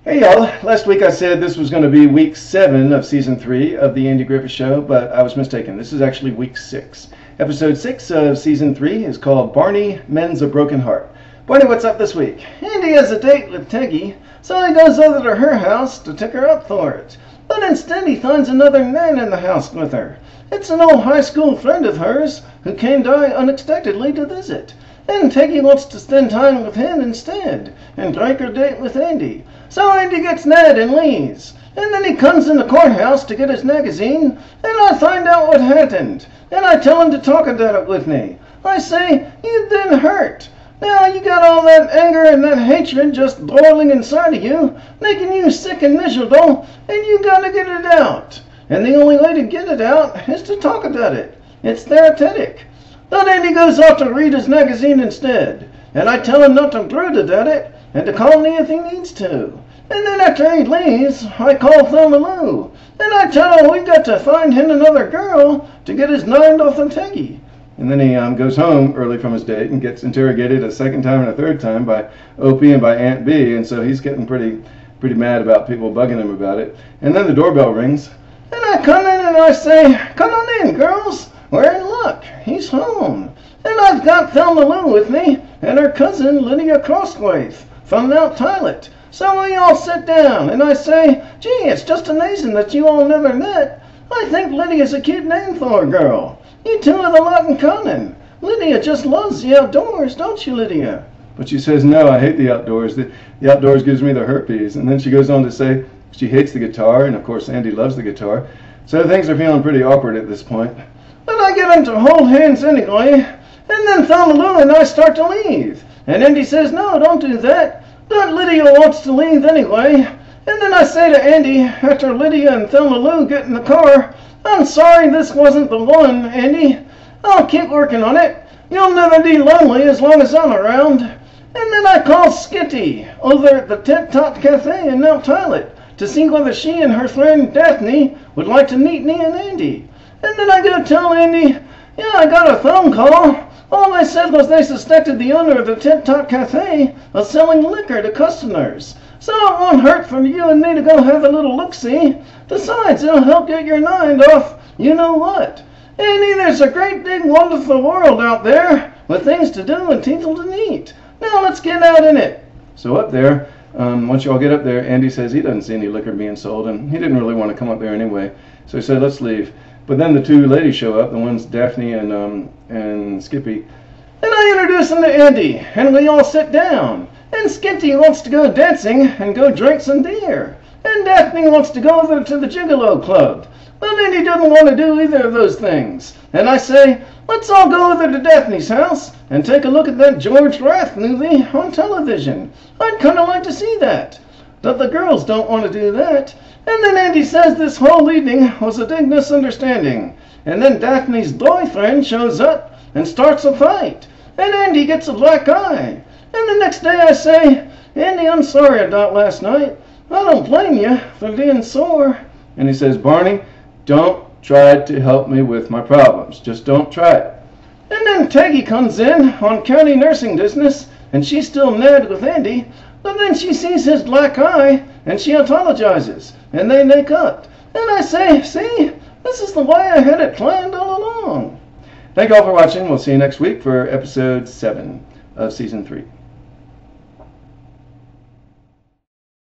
Hey y'all, last week I said this was going to be week 7 of season 3 of the Andy Griffith Show, but I was mistaken. This is actually week 6. Episode 6 of season 3 is called Barney Mends a Broken Heart. Barney, what's up this week? Andy has a date with Peggy, so he goes over to her house to take her up for it. But instead he finds another man in the house with her. It's an old high school friend of hers who came by unexpectedly to visit. And Peggy wants to spend time with him instead and break her date with Andy. So Andy gets mad and leaves. And then he comes in the courthouse to get his magazine, and I find out what happened. And I tell him to talk about it with me. I say, "You've been hurt. Now you got all that anger and that hatred just boiling inside of you, making you sick and miserable, and you gotta get it out. And the only way to get it out is to talk about it. It's therapeutic." But Andy goes off to read his magazine instead, and I tell him not to brood about it, and to call me if he needs to. And then after he leaves, I call Thelma Lou, and I tell her we've got to find him another girl to get his mind off of Peggy. And then he goes home early from his date and gets interrogated a second time and a third time by Opie and by Aunt B, and so he's getting pretty mad about people bugging him about it. And then the doorbell rings. And I come in and I say, "Come on in, girls. We're in luck. He's home. And I've got Thelma Lou with me and her cousin Lydia Crosswaith from Mount Tylet. So we all sit down and I say, 'Gee, it's just amazing that you all never met. I think Lydia's a cute name for a girl. You two have a lot in common. Lydia just loves the outdoors, don't you, Lydia?' But she says, "No, I hate the outdoors. The outdoors gives me the herpes." And then she goes on to say she hates the guitar, and of course Andy loves the guitar. So things are feeling pretty awkward at this point. But I get him to hold hands anyway, and then Thelma Lou and I start to leave. And Andy says, "No, don't do that." But Lydia wants to leave anyway. And then I say to Andy, after Lydia and Thelma Lou get in the car, "I'm sorry this wasn't the one, Andy. I'll keep working on it. You'll never be lonely as long as I'm around." And then I call Skitty over at the Tit Tot Cafe in Mount Tylet to see whether she and her friend Daphne would like to meet me and Andy. And then I go tell Andy, "Yeah, I got a phone call. All they said was they suspected the owner of the Tit Tot Cafe of selling liquor to customers. So it won't hurt for you and me to go have a little look-see. Besides, it'll help get your mind off you-know-what. Andy, there's a great big wonderful world out there with things to do and people to meet. Now let's get out in it." So up there, once you all get up there, Andy says he doesn't see any liquor being sold, and he didn't really want to come up there anyway. So he said, "Let's leave." But then the two ladies show up, the ones Daphne and Skippy. And I introduce them to Andy, and we all sit down. And Skippy wants to go dancing and go drink some beer. And Daphne wants to go over to the Gigolo Club. But Andy doesn't want to do either of those things. And I say, "Let's all go over to Daphne's house and take a look at that George Raft movie on television. I'd kind of like to see that." But the girls don't want to do that. And then Andy says this whole evening was a big misunderstanding. And then Daphne's boyfriend shows up and starts a fight. And Andy gets a black eye. And the next day I say, "Andy, I'm sorry about last night. I don't blame you for being sore." And he says, "Barney, don't try to help me with my problems. Just don't try it." And then Peggy comes in on county nursing business, and she's still mad with Andy. But then she sees his black eye, and she apologizes, and they make up. And I say, "See, this is the way I had it planned all along." Thank you all for watching. We'll see you next week for episode 7 of season 3.